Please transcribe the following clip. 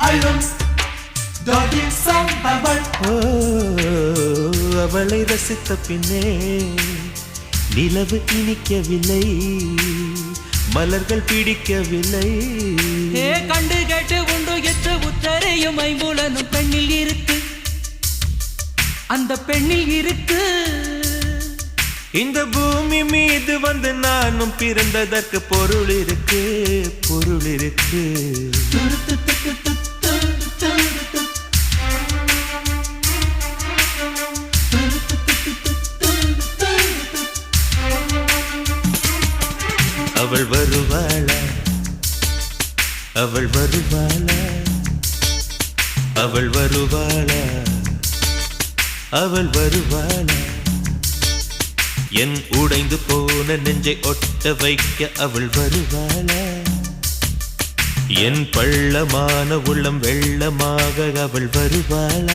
அழும் டாகி சம்பவள். அவளை ரசித்த பின்னே நிலவு இனிக்கவில்லை, மலர்கள் பிடிக்கவில்லை. கண்டு கேட்டு உண்டு எட்டு உத்தரையும் ஐம்புலனும் பெண்ணில் இருக்கு, அந்த பெண்ணில் இருக்கு. இந்த பூமி மீது வந்து நானும் பிறந்ததற்கு பொருள் இருக்கு, பொருள் இருக்கு. அவள் வருவாளா, அவள் வருவாளா, அவள் வருவாளா, அவள் வருவாளா. என் உடைந்து போன நெஞ்சை ஒட்ட வைக்க அவள் வருவாளா, என் பள்ளமான உள்ளம் வெள்ளமாக அவள் வருவாளா.